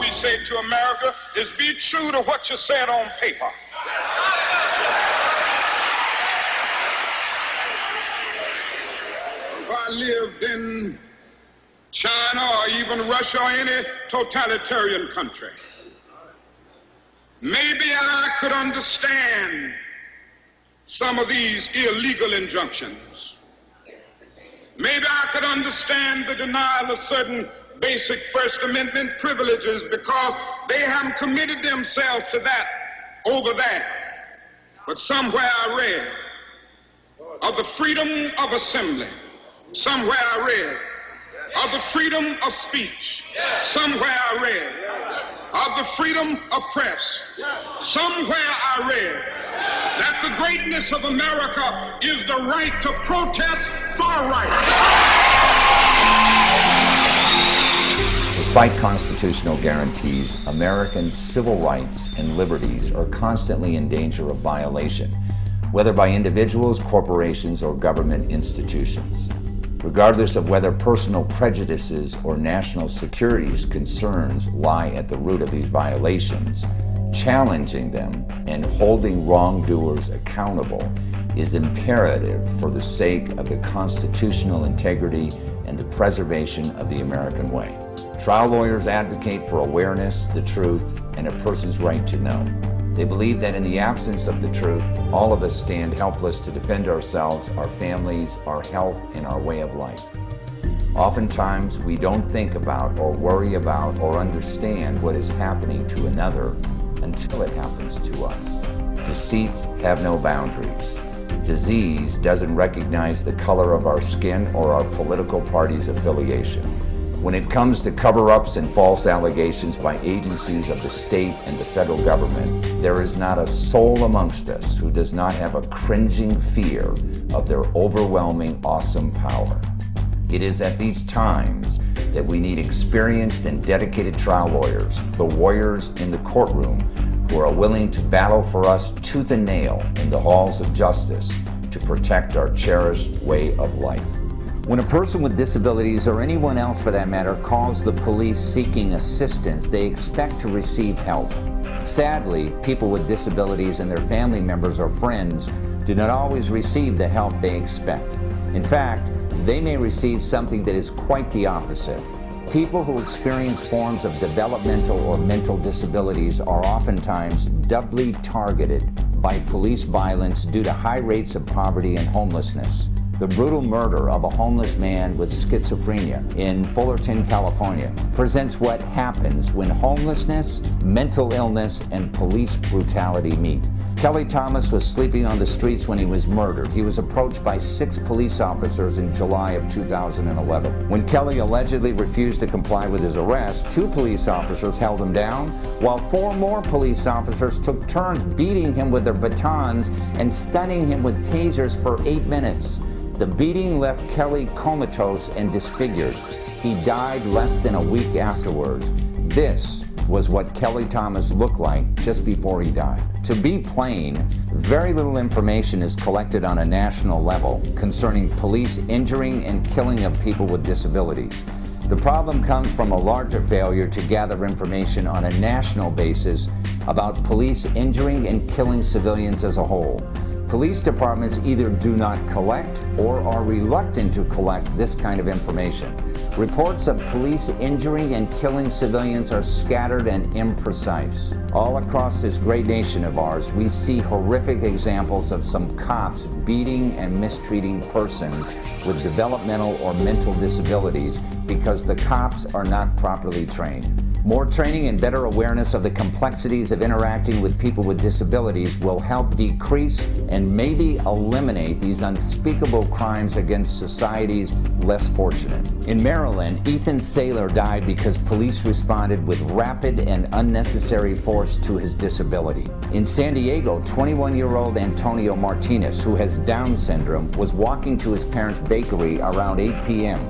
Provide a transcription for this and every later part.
we say to America is be true to what you said on paper. If I lived in China or even Russia or any totalitarian country, maybe I could understand some of these illegal injunctions. Maybe I could understand the denial of certain basic First Amendment privileges because they haven't committed themselves to that over there. But somewhere I read of the freedom of assembly. Somewhere I read of the freedom of speech. Somewhere I read of the freedom of press. Somewhere I read that the greatness of America is the right to protest far right. Despite constitutional guarantees, American civil rights and liberties are constantly in danger of violation, whether by individuals, corporations, or government institutions. Regardless of whether personal prejudices or national security concerns lie at the root of these violations, challenging them and holding wrongdoers accountable is imperative for the sake of the constitutional integrity and the preservation of the American way. Trial lawyers advocate for awareness, the truth, and a person's right to know. They believe that in the absence of the truth, all of us stand helpless to defend ourselves, our families, our health, and our way of life. Oftentimes, we don't think about or worry about or understand what is happening to another until it happens to us. Deceits have no boundaries. Disease doesn't recognize the color of our skin or our political party's affiliation. When it comes to cover-ups and false allegations by agencies of the state and the federal government, there is not a soul amongst us who does not have a cringing fear of their overwhelming, awesome power. It is at these times that we need experienced and dedicated trial lawyers, the warriors in the courtroom, who are willing to battle for us tooth and nail in the halls of justice to protect our cherished way of life. When a person with disabilities, or anyone else for that matter, calls the police seeking assistance, they expect to receive help. Sadly, people with disabilities and their family members or friends do not always receive the help they expect. In fact, they may receive something that is quite the opposite. People who experience forms of developmental or mental disabilities are oftentimes doubly targeted by police violence due to high rates of poverty and homelessness. The brutal murder of a homeless man with schizophrenia in Fullerton, California, presents what happens when homelessness, mental illness, and police brutality meet. Kelly Thomas was sleeping on the streets when he was murdered. He was approached by 6 police officers in July of 2011. When Kelly allegedly refused to comply with his arrest, 2 police officers held him down, while 4 more police officers took turns beating him with their batons and stunning him with tasers for 8 minutes. The beating left Kelly comatose and disfigured. He died less than a week afterwards. This was what Kelly Thomas looked like just before he died. To be plain, very little information is collected on a national level concerning police injuring and killing of people with disabilities. The problem comes from a larger failure to gather information on a national basis about police injuring and killing civilians as a whole. Police departments either do not collect or are reluctant to collect this kind of information. Reports of police injuring and killing civilians are scattered and imprecise. All across this great nation of ours, we see horrific examples of some cops beating and mistreating persons with developmental or mental disabilities because the cops are not properly trained. More training and better awareness of the complexities of interacting with people with disabilities will help decrease and maybe eliminate these unspeakable crimes against societies less fortunate. In Maryland, Ethan Saylor died because police responded with rapid and unnecessary force to his disability. In San Diego, 21-year-old Antonio Martinez, who has Down syndrome, was walking to his parents' bakery around 8 p.m.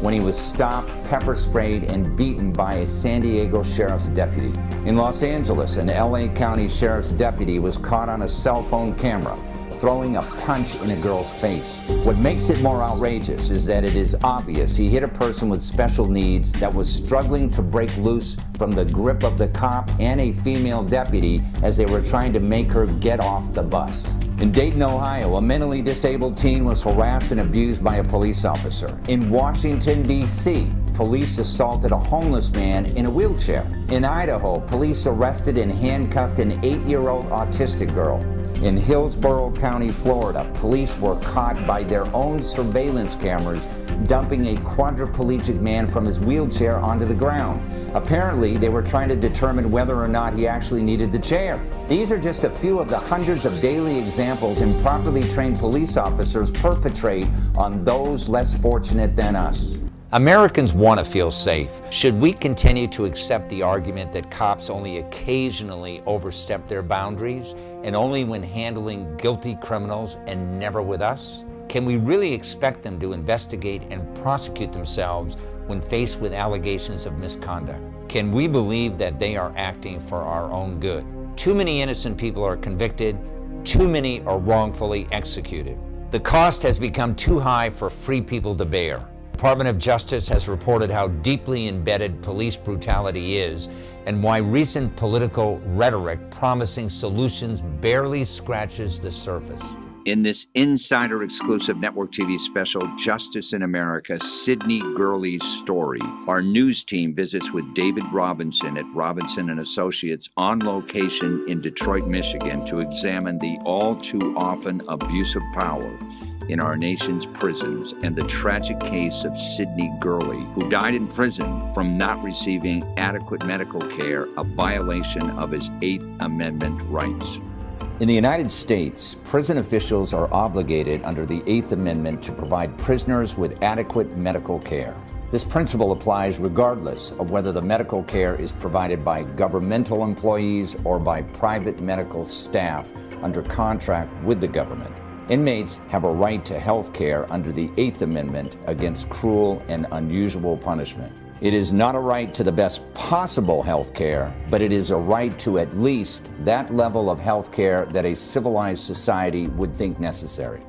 when he was stopped, pepper sprayed, and beaten by a San Diego sheriff's deputy. In Los Angeles, an LA County sheriff's deputy was caught on a cell phone camera throwing a punch in a girl's face. What makes it more outrageous is that it is obvious he hit a person with special needs that was struggling to break loose from the grip of the cop and a female deputy as they were trying to make her get off the bus. In Dayton, Ohio, a mentally disabled teen was harassed and abused by a police officer. In Washington, D.C., police assaulted a homeless man in a wheelchair. In Idaho, police arrested and handcuffed an 8-year-old autistic girl. In Hillsborough County, Florida, police were caught by their own surveillance cameras dumping a quadriplegic man from his wheelchair onto the ground. Apparently, they were trying to determine whether or not he actually needed the chair. These are just a few of the hundreds of daily examples improperly trained police officers perpetrate on those less fortunate than us. Americans want to feel safe. Should we continue to accept the argument that cops only occasionally overstep their boundaries and only when handling guilty criminals and never with us? Can we really expect them to investigate and prosecute themselves when faced with allegations of misconduct? Can we believe that they are acting for our own good? Too many innocent people are convicted, too many are wrongfully executed. The cost has become too high for free people to bear. The Department of Justice has reported how deeply embedded police brutality is and why recent political rhetoric promising solutions barely scratches the surface. In this insider-exclusive network TV special, Justice in America, Sidney Gurley's Story, our news team visits with David Robinson at Robinson & Associates on location in Detroit, Michigan, to examine the all-too-often abuse of power in our nation's prisons and the tragic case of Sidney Gurley, who died in prison from not receiving adequate medical care, a violation of his Eighth Amendment rights. In the United States, prison officials are obligated under the Eighth Amendment to provide prisoners with adequate medical care. This principle applies regardless of whether the medical care is provided by governmental employees or by private medical staff under contract with the government. Inmates have a right to health care under the Eighth Amendment against cruel and unusual punishment. It is not a right to the best possible health care, but it is a right to at least that level of health care that a civilized society would think necessary.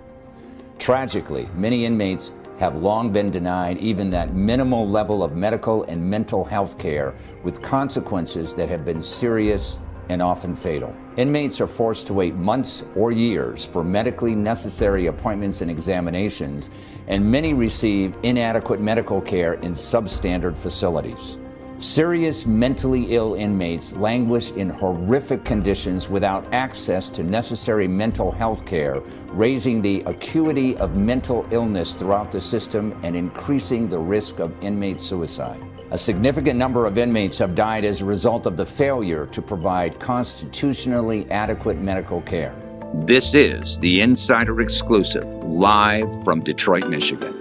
Tragically, many inmates have long been denied even that minimal level of medical and mental health care, with consequences that have been serious and often fatal. Inmates are forced to wait months or years for medically necessary appointments and examinations, and many receive inadequate medical care in substandard facilities. Serious mentally ill inmates languish in horrific conditions without access to necessary mental health care, raising the acuity of mental illness throughout the system and increasing the risk of inmate suicide. A significant number of inmates have died as a result of the failure to provide constitutionally adequate medical care. This is the Insider Exclusive, live from Detroit, Michigan.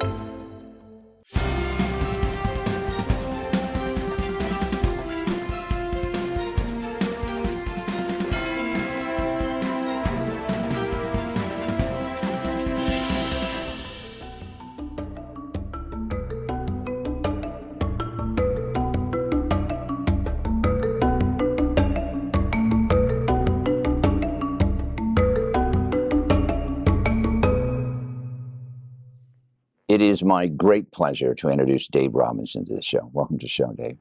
It is my great pleasure to introduce Dave Robinson to the show. Welcome to the show, Dave.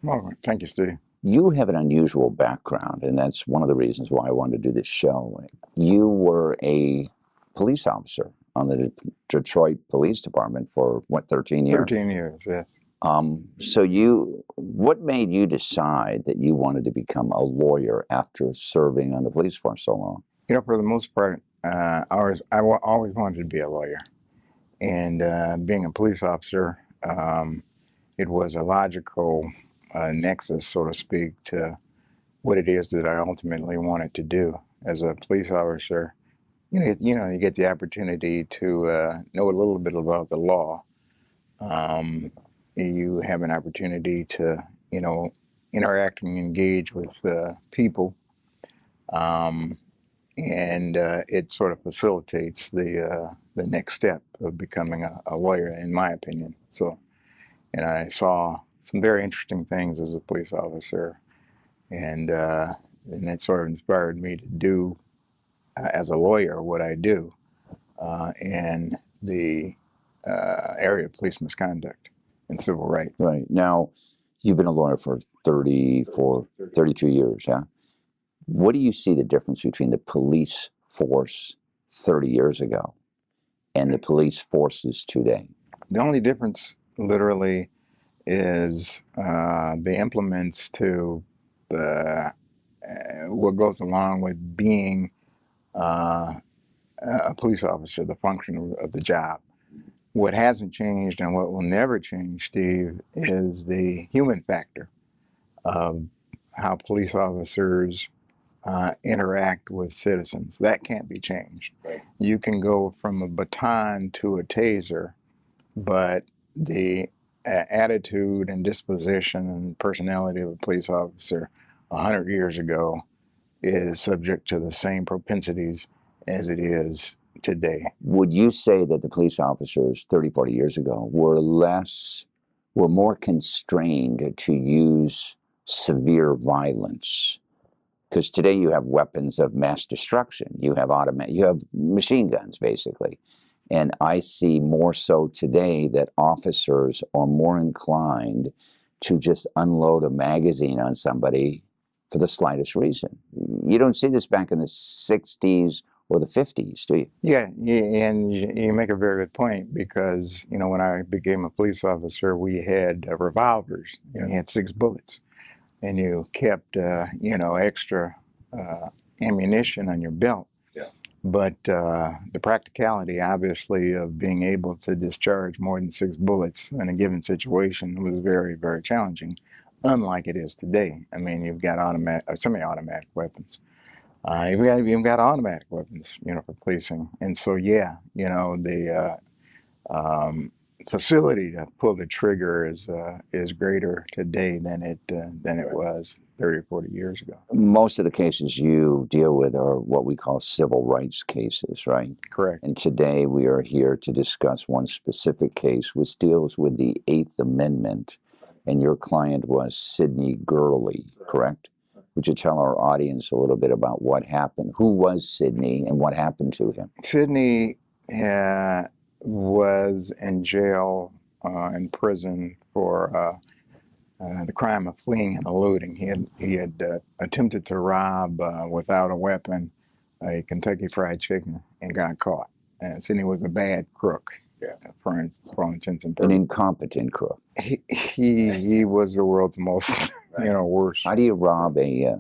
Well, thank you, Steve. You have an unusual background, and that's one of the reasons why I wanted to do this show. You were a police officer on the Detroit Police Department for, 13 years? 13 years, yes. What made you decide that you wanted to become a lawyer after serving on the police force so long? For the most part, I always wanted to be a lawyer. And being a police officer, it was a logical nexus, so to speak, to what it is that I ultimately wanted to do. As a police officer, you get the opportunity to know a little bit about the law. You have an opportunity to, interact and engage with people. And it sort of facilitates the next step of becoming a lawyer, in my opinion. And I saw some very interesting things as a police officer, and that sort of inspired me to do as a lawyer, what I do in the area of police misconduct and civil rights. Right. Now, you've been a lawyer for 33 years, yeah? What do you see the difference between the police force 30 years ago and the police forces today? The only difference, literally, is the implements to what goes along with being a police officer, the function of the job. What hasn't changed and what will never change, Steve, is the human factor of how police officers interact with citizens. That can't be changed. Right. You can go from a baton to a taser, but the attitude and disposition and personality of a police officer 100 years ago is subject to the same propensities as it is today. Would you say that the police officers 30, 40 years ago were more constrained to use severe violence? Because today you have weapons of mass destruction. You have machine guns, basically. And I see more so today that officers are more inclined to just unload a magazine on somebody for the slightest reason. You don't see this back in the 60s or the 50s, do you? Yeah, and you make a very good point, because, when I became a police officer, we had revolvers, and you had 6 bullets, and you kept, extra ammunition on your belt. Yeah. But the practicality, obviously, of being able to discharge more than 6 bullets in a given situation was very, very challenging, unlike it is today. I mean, you've got semi-automatic weapons. You've even got automatic weapons, for policing. And so, yeah, the facility to pull the trigger is greater today than it was 30 or 40 years ago. Most of the cases you deal with are what we call civil rights cases, right? Correct. And today we are here to discuss one specific case which deals with the 8th Amendment, and your client was Sidney Gurley, correct? Would you tell our audience a little bit about what happened? Who was Sidney and what happened to him? Sidney was in jail, in prison for the crime of fleeing and eluding. He had attempted to rob without a weapon a Kentucky Fried Chicken and got caught. And Sidney was a bad crook, for all intents and purposes. An incompetent crook. He was the world's most worst. How do you rob a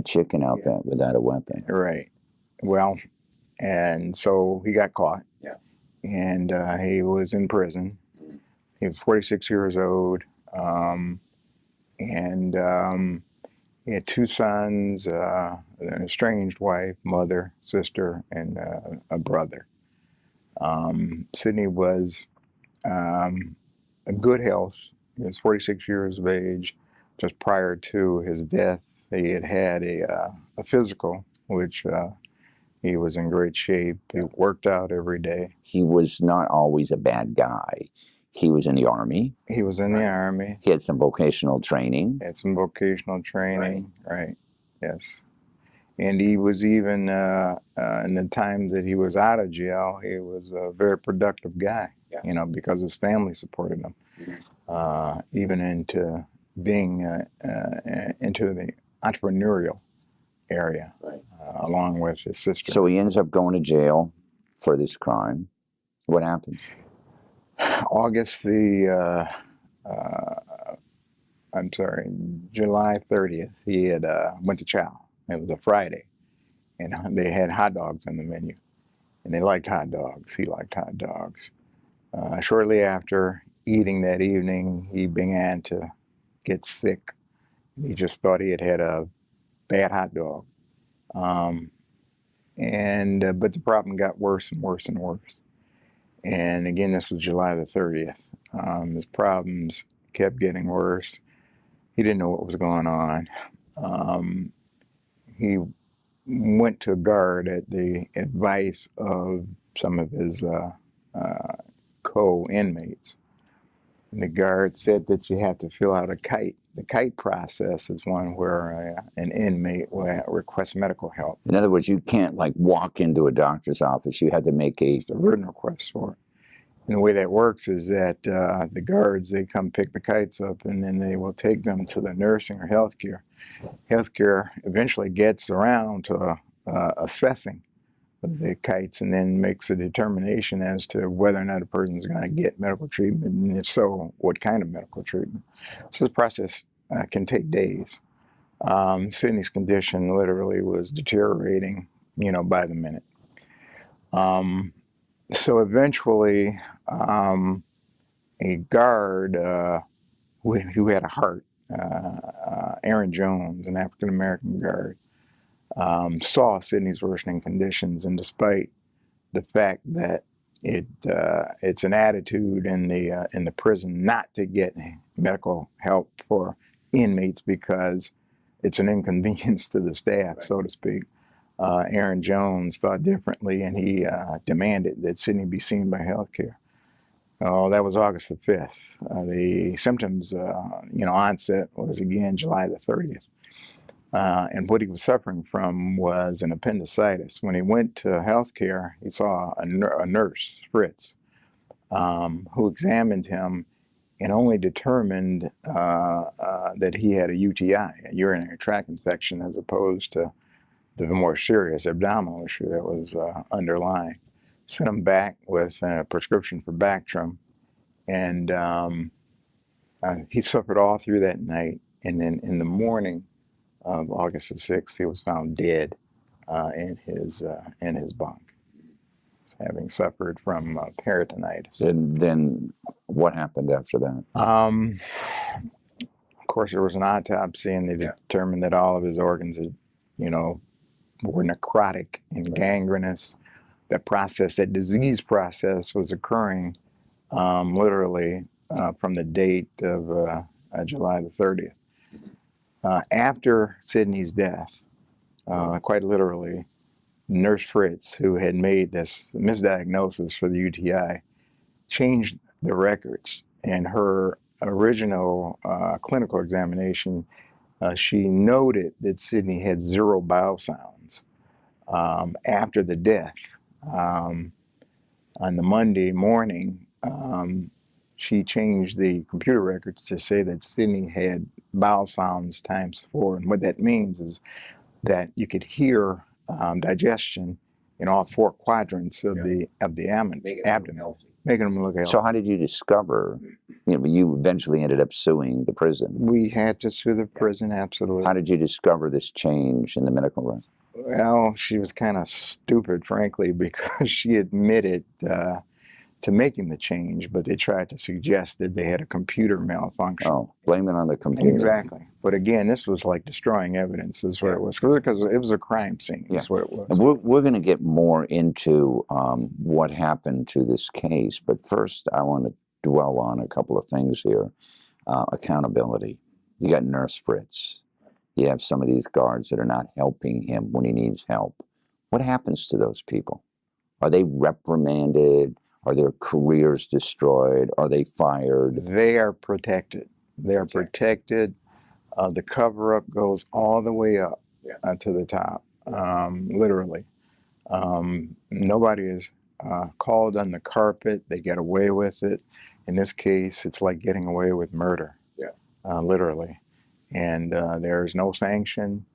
chicken outfit without a weapon? Right. Well, and so he got caught. Yeah. And he was in prison. He was 46 years old. He had 2 sons, an estranged wife, mother, sister, and a brother. Sidney was a good health. He was 46 years of age. Just prior to his death, he had a physical, which he was in great shape. He worked out every day. He was not always a bad guy. He was in the Army. He was in the Army. He had some vocational training. Right. Yes. And he was even, in the time that he was out of jail, he was a very productive guy, because his family supported him, even into being into the entrepreneurial area, along with his sister. So he ends up going to jail for this crime. What happened? July 30th, he had went to chow. It was a Friday, and they had hot dogs on the menu, and they liked hot dogs. He liked hot dogs. Shortly after eating that evening, he began to get sick. He just thought he had a bad hot dog. But the problem got worse and worse and worse. And again, this was July the 30th. His problems kept getting worse. He didn't know what was going on. He went to a guard at the advice of some of his co-inmates. And the guard said that you have to fill out a kite. The kite process is one where an inmate will request medical help. In other words, you can't like walk into a doctor's office. You had to make a written request for it. And the way that works is that the guards, they come pick the kites up, and then they will take them to the nursing or healthcare. Healthcare eventually gets around to assessing the kites and then makes a determination as to whether or not a person is going to get medical treatment, and if so, what kind of medical treatment. So this process can take days. Sidney's condition literally was deteriorating, by the minute. So eventually, a guard who had a heart, Aaron Jones, an African-American guard, saw Sidney's worsening conditions, and despite the fact that it's an attitude in the prison not to get medical help for inmates because it's an inconvenience to the staff, so to speak, Aaron Jones thought differently, and he demanded that Sidney be seen by healthcare. Oh, that was August the 5th. The symptoms, onset was again July the 30th. And what he was suffering from was an appendicitis. When he went to healthcare, he saw a nurse, Fritz, who examined him and only determined that he had a UTI, a urinary tract infection, as opposed to the more serious abdominal issue that was underlying. Sent him back with a prescription for Bactrim, and he suffered all through that night. And then in the morning of August the 6th, he was found dead in his bunk, having suffered from peritonitis. And then what happened after that? Of course, there was an autopsy, and they determined that all of his organs had, were necrotic and gangrenous. That disease process was occurring literally from the date of July the 30th. After Sidney's death, quite literally, Nurse Fritz, who had made this misdiagnosis for the UTI, changed the records. And her original clinical examination, she noted that Sidney had 0 bowel sounds. After the death, on the Monday morning, she changed the computer records to say that Sidney had bowel sounds ×4. And what that means is that you could hear digestion in all 4 quadrants of the abdomen, making them look healthy. So how did you discover, you eventually ended up suing the prison? We had to sue the prison, absolutely. How did you discover this change in the medical record? Well, she was kind of stupid, frankly, because she admitted to making the change, but they tried to suggest that they had a computer malfunction. Oh, blame it on the computer. Exactly. But again, this was like destroying evidence is what it was, because it was a crime scene is what it was. And we're going to get more into what happened to this case, but first I want to dwell on a couple of things here. Accountability. You got Nurse Fritz. You have some of these guards that are not helping him when he needs help. What happens to those people? Are they reprimanded? Are their careers destroyed? Are they fired? They are protected. They are protected. The cover-up goes all the way up to the top, literally. Nobody is called on the carpet. They get away with it. In this case, it's like getting away with murder, literally. And there is no sanction.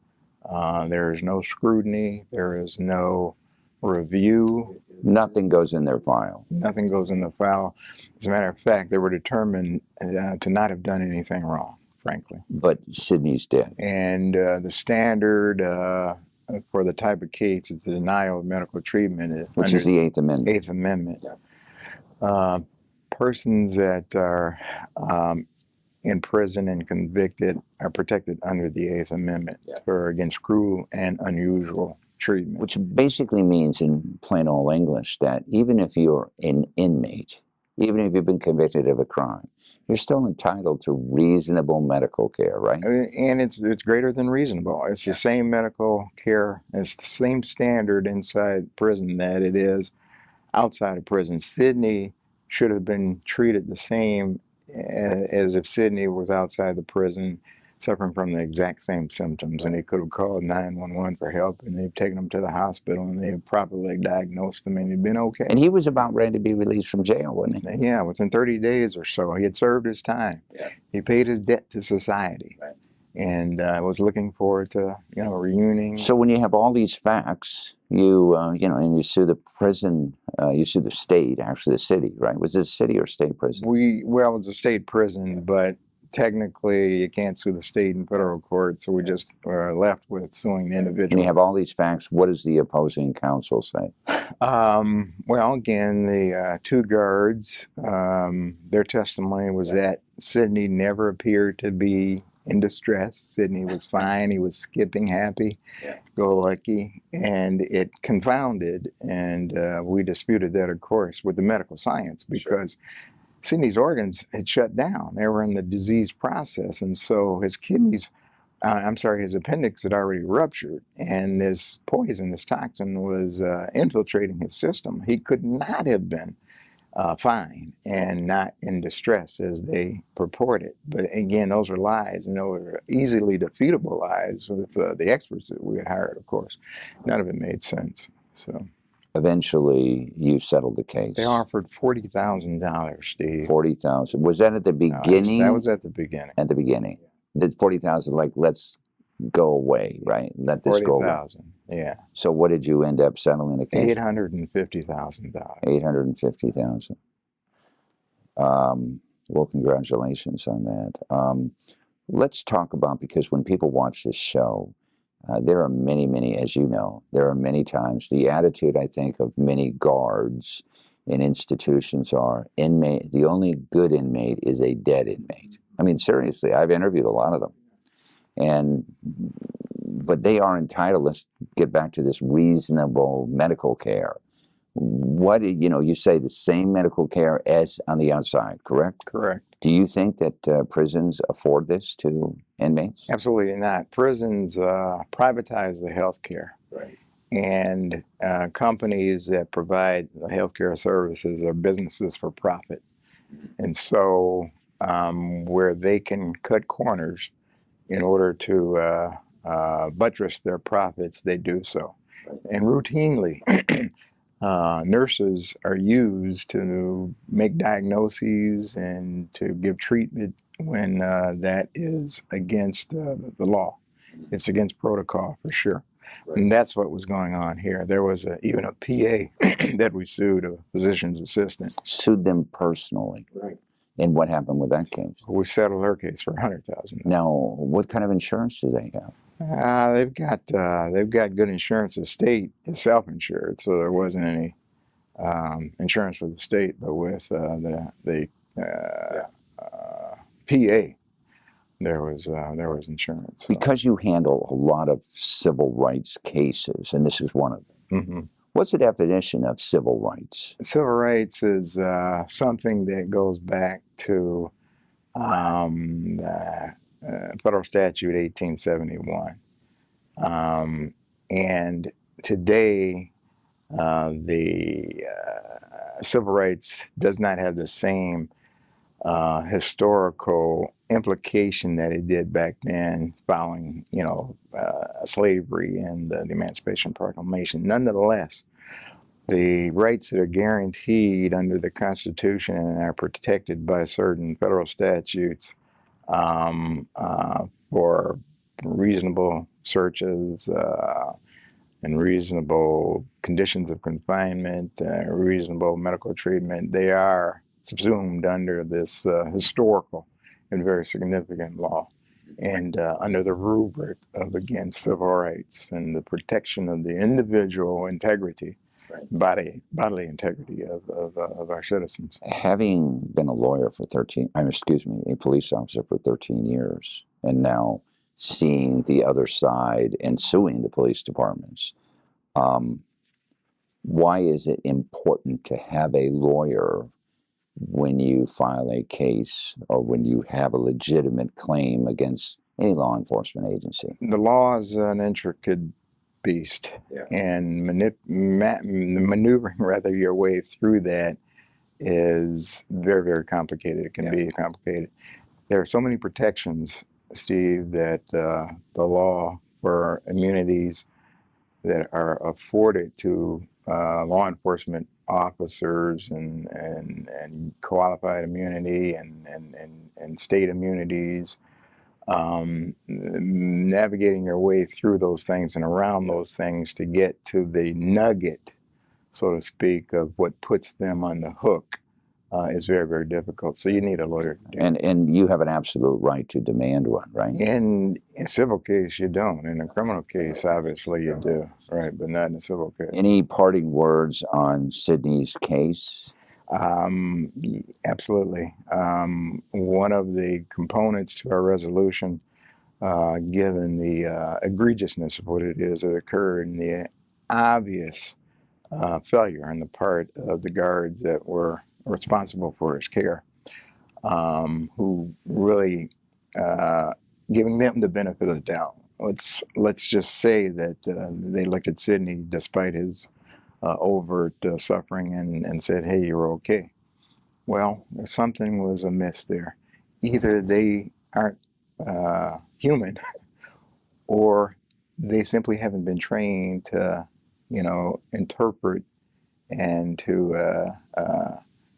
There is no scrutiny. There is no review. Nothing goes in their file. Nothing goes in the file. As a matter of fact, they were determined to not have done anything wrong, frankly. But Sidney's dead. And the standard for the type of case is the denial of medical treatment. Which is the 8th Amendment. 8th Amendment. Persons that are in prison and convicted are protected under the 8th Amendment for against cruel and unusual treatment. Which basically means, in plain old English, that even if you're an inmate, even if you've been convicted of a crime, you're still entitled to reasonable medical care, right? And it's greater than reasonable. It's the same medical care, it's the same standard inside prison that it is outside of prison. Sidney should have been treated the same as if Sidney was outside the prison suffering from the exact same symptoms, and he could have called 911 for help, and they've taken him to the hospital, and they've properly diagnosed him, and he'd been okay. And he was about ready to be released from jail, wasn't he? Yeah, within 30 days or so. He had served his time. Yeah. He paid his debt to society. Right. And was looking forward to, reuniting. So when you have all these facts, you and you sue the prison, you sue the state, actually the city, right? Was this city or state prison? Well, it was a state prison, but technically you can't sue the state in federal court, so we just were left with suing the individual. When you have all these facts, what does the opposing counsel say? Well, again, the two guards, their testimony was that Sidney never appeared to be in distress. Sidney was fine. He was skipping happy, go lucky, and it confounded, and we disputed that, of course, with the medical science, because Sidney's organs had shut down. They were in the disease process, and so his his appendix had already ruptured, and this poison, this toxin, was infiltrating his system. He could not have been fine and not in distress as they purported. But again, those were lies, and those were easily defeatable lies with the experts that we had hired, of course. None of it made sense. So eventually, you settled the case. They offered $40,000, Steve. $40,000. Was that at the beginning? That was at the beginning. At the beginning. The $40,000, like, let's go away, right? Let this go away. $40,000, yeah. So what did you end up settling the case? $850,000. $850,000. Well, congratulations on that. Let's talk about, because when people watch this show, there are many, as you know, there are many times the attitude, I think, of many guards in institutions are, the only good inmate is a dead inmate. I mean, seriously, I've interviewed a lot of them. But they are entitled, let's get back to this reasonable medical care. You say the same medical care as on the outside, correct? Correct. Do you think that prisons afford this to inmates? Absolutely not. Prisons privatize the health care. Right. And companies that provide healthcare services are businesses for profit. And so where they can cut corners in order to buttress their profits, they do so. And routinely, nurses are used to make diagnoses and to give treatment when that is against the law. It's against protocol, for sure. Right. And that's what was going on here. There was even a PA that we sued, a physician's assistant. Sued them personally. Right. And what happened with that case? We settled her case for $100,000. Now, what kind of insurance do they have? They've got good insurance. The state is self-insured, so there wasn't any insurance with the state, but with the PA, there was insurance. So. Because you handle a lot of civil rights cases, and this is one of them. Mm-hmm. What's the definition of civil rights? Civil rights is something that goes back to the Federal Statute 1871. And today, the civil rights does not have the same historical implication that it did back then following, slavery and the Emancipation Proclamation. Nonetheless, the rights that are guaranteed under the Constitution and are protected by certain federal statutes for reasonable searches and reasonable conditions of confinement, reasonable medical treatment, they are subsumed under this historical and very significant law, and under the rubric of, again, civil rights and the protection of the individual integrity, right, bodily integrity of our citizens. Having been a lawyer for a police officer for 13 years, and now seeing the other side and suing the police departments, why is it important to have a lawyer when you file a case or when you have a legitimate claim against any law enforcement agency? The law is an intricate beast, and maneuvering your way through that is very, very complicated. It can be complicated. There are so many protections, Steve, that the law for immunities that are afforded to law enforcement officers and qualified immunity and state immunities, navigating your way through those things and around those things to get to the nugget, so to speak, of what puts them on the hook is very, very difficult. So you need a lawyer to do it. And you have an absolute right to demand one, right? In a civil case, you don't. In a criminal case, obviously you do, right? But not in a civil case. Any parting words on Sidney's case? Absolutely. One of the components to our resolution, given the egregiousness of what it is that occurred and the obvious failure on the part of the guards that were responsible for his care, who really giving them the benefit of the doubt. Let's just say that they looked at Sidney despite his overt suffering and said, "Hey, you're okay." Well, something was amiss there. Either they aren't human, or they simply haven't been trained to, interpret and to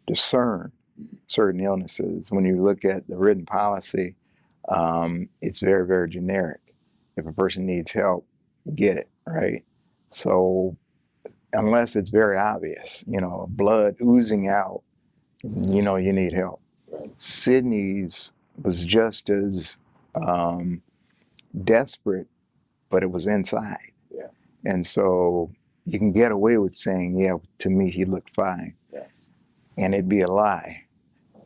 discern certain illnesses. When you look at the written policy, it's very, very generic. If a person needs help, get it, right? So unless it's very obvious, blood oozing out, you need help. Sidney's was just as desperate, but it was inside. Yeah. And so you can get away with saying, yeah, to me, he looked fine. Yeah. And it'd be a lie.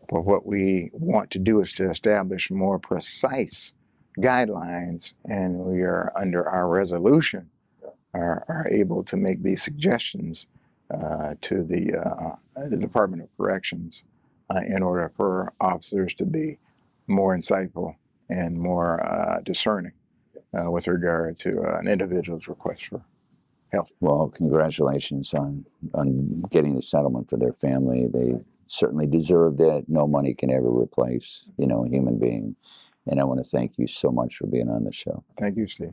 But what we want to do is to establish more precise guidelines, and we are, under our resolution, are able to make these suggestions to the Department of Corrections in order for officers to be more insightful and more discerning with regard to an individual's request for help. Well, congratulations on getting the settlement for their family. They certainly deserved it. No money can ever replace, a human being. And I want to thank you so much for being on the show. Thank you, Steve.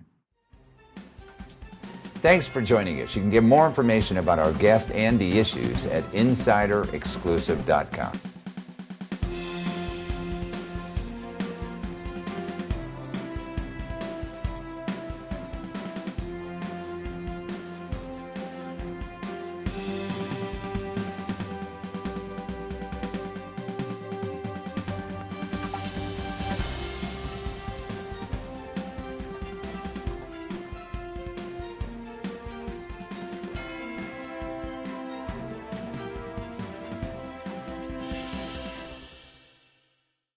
Thanks for joining us. You can get more information about our guest and the issues at insiderexclusive.com.